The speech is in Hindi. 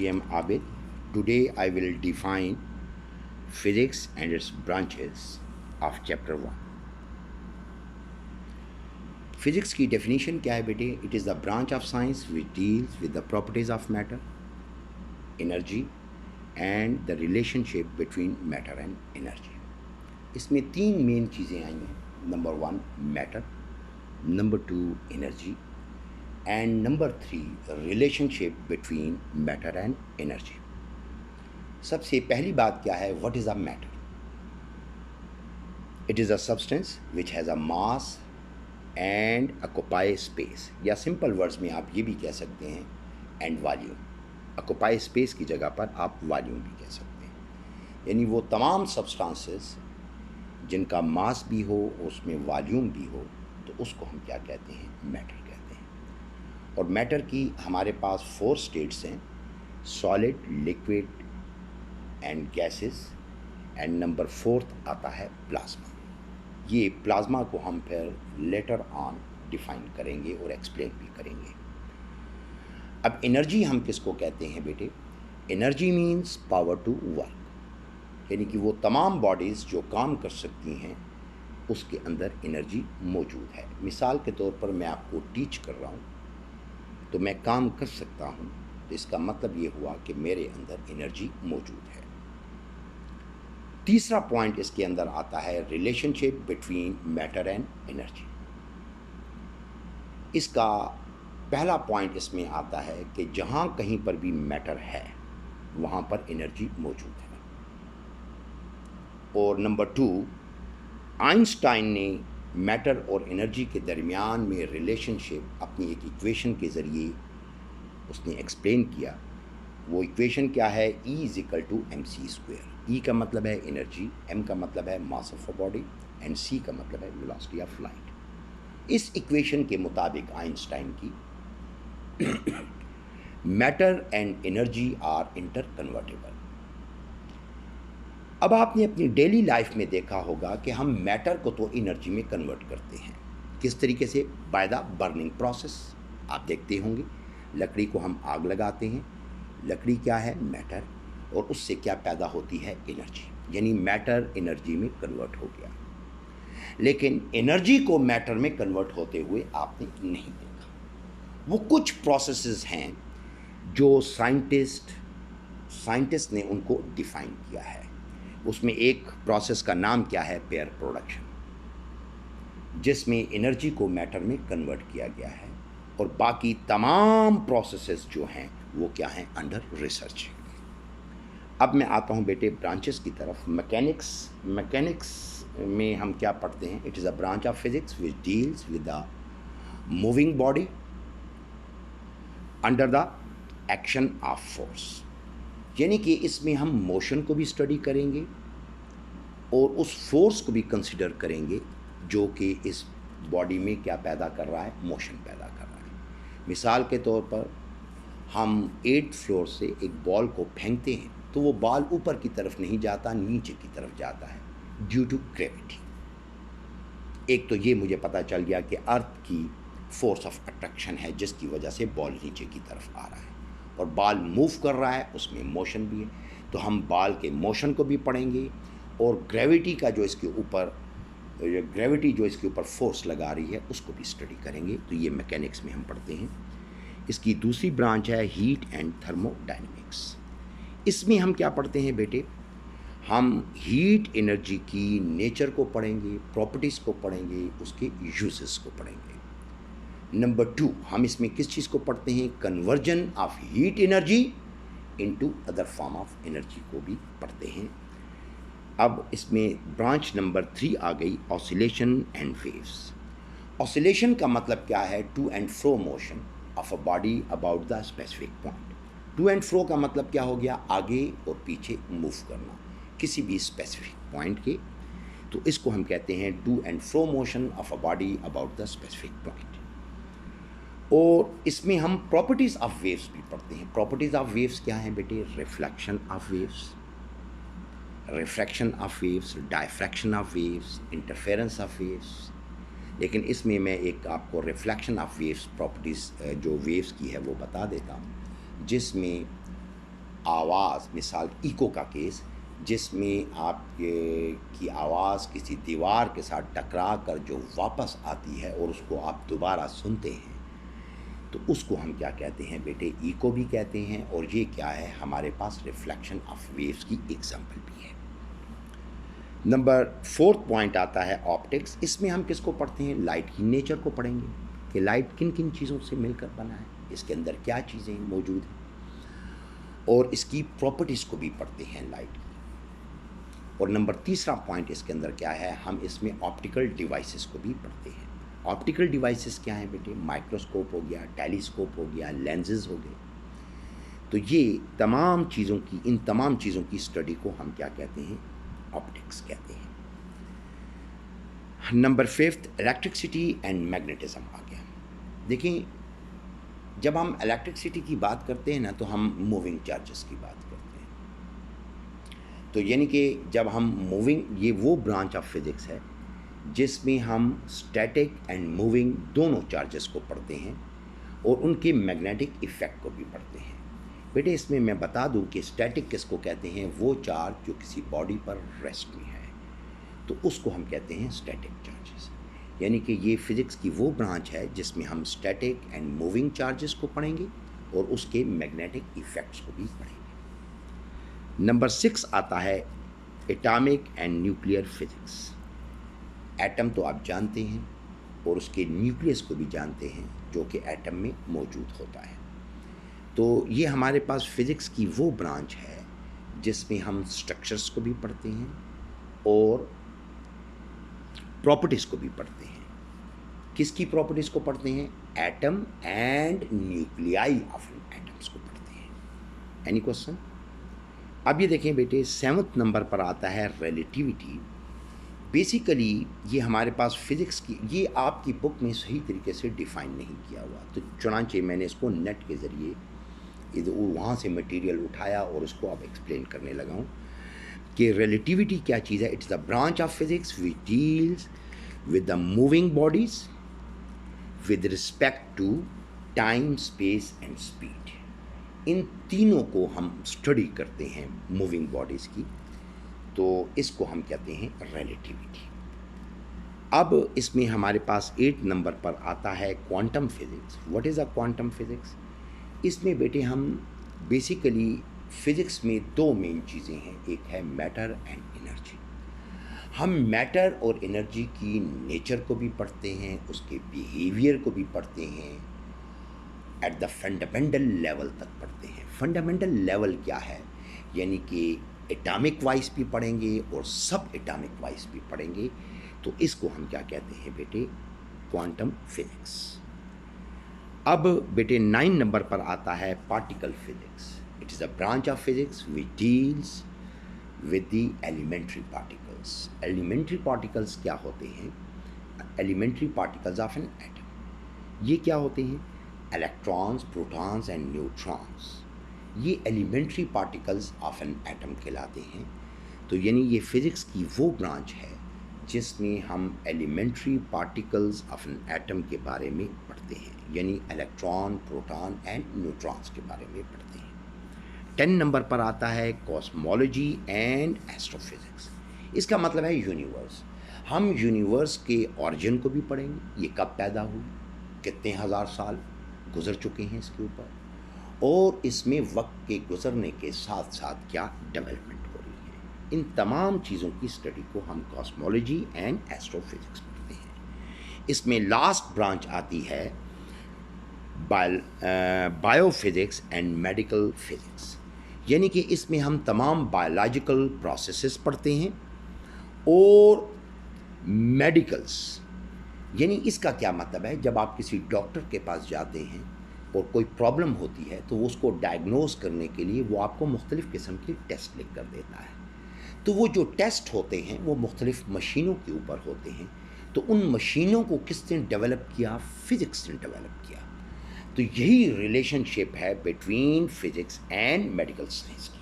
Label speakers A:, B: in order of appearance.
A: GM Abid. Today I will define physics and its branches of chapter 1. Physics की डेफिनेशन क्या है बेटे? It is the branch of science which deals with the properties of matter, energy and the relationship between matter and energy. इसमें तीन मेन चीज़ें आई हैं. Number 1 matter, number 2 energy and number 3 relationship between matter and energy. सबसे पहली बात क्या है? What is a matter? It is a substance which has a mass and occupy space, या सिंपल वर्ड्स में आप ये भी कह सकते हैं एंड वॉल्यूम. ऑक्यूपाई स्पेस की जगह पर आप वॉल्यूम भी कह सकते हैं. यानी वो तमाम सब्सटेंसेस जिनका मास भी हो, उसमें वॉल्यूम भी हो, तो उसको हम क्या कहते हैं? मैटर कहते हैं. और मैटर की हमारे पास 4 स्टेट्स हैं: solid, liquid and gases, and number 4 आता है प्लाज्मा. ये प्लाज्मा को हम फिर लेटर ऑन डिफाइन करेंगे और एक्सप्लेन भी करेंगे. अब एनर्जी हम किसको कहते हैं बेटे? Energy means power to work, यानी कि वो तमाम बॉडीज़ जो काम कर सकती हैं उसके अंदर एनर्जी मौजूद है. मिसाल के तौर पर मैं आपको टीच कर रहा हूँ तो मैं काम कर सकता हूँ, तो इसका मतलब ये हुआ कि मेरे अंदर एनर्जी मौजूद है. तीसरा पॉइंट इसके अंदर आता है relationship between matter and energy. इसका पहला पॉइंट इसमें आता है कि जहाँ कहीं पर भी मैटर है वहाँ पर एनर्जी मौजूद है. और नंबर 2, आइंस्टाइन ने मैटर और एनर्जी के दरमियान में रिलेशनशिप अपनी एक इक्वेशन के ज़रिए उसने एक्सप्लेन किया. वो इक्वेशन क्या है? E = mc². E का मतलब है एनर्जी, M का मतलब है mass of a body and C का मतलब है वेलोसिटी ऑफ लाइट. इस इक्वेशन के मुताबिक आइंस्टाइन की matter and energy are interconvertible. अब आपने अपनी डेली लाइफ में देखा होगा कि हम मैटर को तो एनर्जी में कन्वर्ट करते हैं. किस तरीके से? By the burning process. आप देखते होंगे लकड़ी को हम आग लगाते हैं. लकड़ी क्या है? मैटर. और उससे क्या पैदा होती है? एनर्जी. यानी मैटर एनर्जी में कन्वर्ट हो गया. लेकिन एनर्जी को मैटर में कन्वर्ट होते हुए आपने नहीं देखा. वो कुछ प्रोसेसेस हैं जो साइंटिस्ट ने उनको डिफाइन किया है. उसमें एक प्रोसेस का नाम क्या है? पेयर प्रोडक्शन, जिसमें एनर्जी को मैटर में कन्वर्ट किया गया है. और बाकी तमाम प्रोसेसेस जो हैं वो क्या हैं? Under research. अब मैं आता हूँ बेटे ब्रांचेस की तरफ. मैकेनिक्स में हम क्या पढ़ते हैं? It is a branch of physics which deals with the moving body under the action of force. यानी कि इसमें हम मोशन को भी स्टडी करेंगे और उस फोर्स को भी कंसिडर करेंगे जो कि इस बॉडी में क्या पैदा कर रहा है? मोशन पैदा कर रहा है. मिसाल के तौर पर हम 8th फ्लोर से एक बॉल को फेंकते हैं तो वो बॉल ऊपर की तरफ नहीं जाता, नीचे की तरफ जाता है ड्यू टू ग्रेविटी. एक तो ये मुझे पता चल गया कि अर्थ की फोर्स ऑफ अट्रैक्शन है जिसकी वजह से बॉल नीचे की तरफ आ रहा है, और बॉल मूव कर रहा है, उसमें मोशन भी है. तो हम बॉल के मोशन को भी पढ़ेंगे और ग्रेविटी जो इसके ऊपर फोर्स लगा रही है उसको भी स्टडी करेंगे. तो ये मैकेनिक्स में हम पढ़ते हैं. इसकी दूसरी ब्रांच है हीट एंड थर्मोडायनेमिक्स. इसमें हम क्या पढ़ते हैं बेटे? हम हीट एनर्जी की नेचर को पढ़ेंगे, प्रॉपर्टीज़ को पढ़ेंगे, उसके यूजेस को पढ़ेंगे. नंबर 2, हम इसमें किस चीज़ को पढ़ते हैं? Conversion of heat energy into other form of energy को भी पढ़ते हैं. अब इसमें ब्रांच नंबर 3 आ गई, ऑसिलेशन एंड वेव्स. ऑसिलेशन का मतलब क्या है? To and fro motion of a body about the specific point. To and fro का मतलब क्या हो गया? आगे और पीछे मूव करना किसी भी स्पेसिफिक पॉइंट के. तो इसको हम कहते हैं to and fro motion of a body about the specific point. और इसमें हम प्रॉपर्टीज़ ऑफ वेव्स भी पढ़ते हैं. प्रॉपर्टीज़ ऑफ वेव्स क्या हैं बेटे? Reflection of waves, refraction of waves, diffraction of waves, interference of waves. लेकिन इसमें मैं एक आपको रिफ्लेक्शन ऑफ वेव्स प्रॉपर्टीज़ जो वेव्स की है वो बता देता हूँ, जिसमें आवाज़, मिसाल इको का केस, जिसमें की आवाज़ किसी दीवार के साथ टकरा कर जो वापस आती है और उसको आप दोबारा सुनते हैं, तो उसको हम क्या कहते हैं बेटे, इको भी कहते हैं। और ये क्या है, हमारे पास रिफ्लेक्शन ऑफ वेव्स की एग्जांपल भी है। नंबर 4th पॉइंट आता है ऑप्टिक्स। इसमें हम किसको पढ़ते हैं, लाइट की नेचर को पढ़ेंगे कि लाइट किन किन चीज़ों से मिलकर बना है, इसके अंदर क्या चीज़ें मौजूद हैं, और इसकी प्रॉपर्टीज़ को भी पढ़ते हैं लाइट की। और नंबर 3रा पॉइंट इसके अंदर क्या है, हम इसमें ऑप्टिकल डिवाइसेस को भी पढ़ते हैं। ऑप्टिकल डिवाइसेस क्या हैं बेटे, माइक्रोस्कोप हो गया, टेलीस्कोप हो गया, लेंसेज हो गए। तो ये तमाम चीज़ों की, इन तमाम चीज़ों की स्टडी को हम क्या कहते हैं, ऑप्टिक्स कहते हैं। Number 5th electricity and magnetism आ गया। देखिए, जब हम इलेक्ट्रिसिटी की बात करते हैं ना, तो हम मूविंग चार्जेस की बात करते हैं। तो यानी कि जब हम मूविंग, ये वो ब्रांच ऑफ फिज़िक्स है जिसमें हम स्टैटिक एंड मूविंग दोनों चार्जेस को पढ़ते हैं और उनके मैग्नेटिक इफ़ेक्ट को भी पढ़ते हैं। बेटे, इसमें मैं बता दूं कि स्टैटिक किसको कहते हैं, वो चार्ज जो किसी बॉडी पर रेस्ट में है, तो उसको हम कहते हैं स्टैटिक चार्जेस। यानी कि ये फिज़िक्स की वो ब्रांच है जिसमें हम स्टैटिक एंड मूविंग चार्जेस को पढ़ेंगे और उसके मैग्नेटिक इफ़ेक्ट्स को भी पढ़ेंगे। नंबर 6 आता है atomic and nuclear physics. Atom तो आप जानते हैं और उसके न्यूक्लियस को भी जानते हैं, जो कि एटम में मौजूद होता है। तो ये हमारे पास फिज़िक्स की वो ब्रांच है जिसमें हम स्ट्रक्चर्स को भी पढ़ते हैं और प्रॉपर्टीज़ को भी पढ़ते हैं। किसकी प्रॉपर्टीज़ को पढ़ते हैं, atom and nuclei of atoms को पढ़ते हैं। Any question? अब ये देखें बेटे, 7th नंबर पर आता है रिलेटिविटी। बेसिकली ये हमारे पास फिज़िक्स की, ये आपकी बुक में सही तरीके से डिफ़ाइन नहीं किया हुआ, तो चुनांचे मैंने इसको नेट के ज़रिए वहाँ से मटेरियल उठाया और उसको अब एक्सप्लेन करने लगा हूँ कि रिलेटिविटी क्या चीज़ है। It's the branch of physics which deals with the moving bodies with respect to time, space and speed. इन तीनों को हम स्टडी करते हैं, मूविंग बॉडीज़ की, तो इसको हम कहते हैं रिलेटिविटी। अब इसमें हमारे पास 8 नंबर पर आता है quantum physics. What is a quantum physics? इसमें बेटे हम बेसिकली फ़िज़िक्स में 2 मेन चीज़ें हैं, एक है मैटर एंड एनर्जी। हम मैटर और एनर्जी की नेचर को भी पढ़ते हैं, उसके बिहेवियर को भी पढ़ते हैं, एट द फंडामेंटल लेवल तक पढ़ते हैं। फंडामेंटल लेवल क्या है, यानी कि एटॉमिक वाइज भी पढ़ेंगे और सब एटॉमिक वाइज भी पढ़ेंगे। तो इसको हम क्या कहते हैं बेटे, क्वांटम फिज़िक्स। अब बेटे 9 नंबर पर आता है particle physics. It is a branch of physics which deals with the elementary particles. Elementary particles क्या होते हैं? Elementary particles of an atom. ये क्या होते हैं? Electrons, protons and neutrons. ये elementary particles of an atom कहलाते हैं। तो यानी ये फिज़िक्स की वो ब्रांच है जिसमें हम elementary particles of an atom के बारे में पढ़ते हैं, यानी इलेक्ट्रॉन, प्रोटॉन एंड न्यूट्रॉन्स के बारे में पढ़ते हैं। 10 नंबर पर आता है कॉस्मोलॉजी एंड एस्ट्रोफिज़िक्स। इसका मतलब है यूनिवर्स। हम यूनिवर्स के ऑरिजिन को भी पढ़ेंगे, ये कब पैदा हुई, कितने हज़ार साल गुजर चुके हैं इसके ऊपर, और इसमें वक्त के गुजरने के साथ साथ क्या डेवलपमेंट हो रही है। इन तमाम चीज़ों की स्टडी को हम कॉस्मोलॉजी एंड एस्ट्रोफिज़िक्स पढ़ते हैं। इसमें लास्ट ब्रांच आती है बायोफिज़िक्स एंड मेडिकल फिज़िक्स, यानी कि इसमें हम तमाम बायोलॉजिकल प्रोसेसेस पढ़ते हैं और मेडिकल्स। यानी इसका क्या मतलब है, जब आप किसी डॉक्टर के पास जाते हैं और कोई प्रॉब्लम होती है तो उसको डायग्नोज करने के लिए वो आपको मुख्तलिफ़ किस्म के टेस्ट लिख कर देता है। तो वो जो टेस्ट होते हैं वो मुख्तलिफ़ मशीनों के ऊपर होते हैं। तो उन मशीनों को किसने डेवलप किया? फिज़िक्स ने डेवलप किया। तो यही रिलेशनशिप है between physics and medical science की।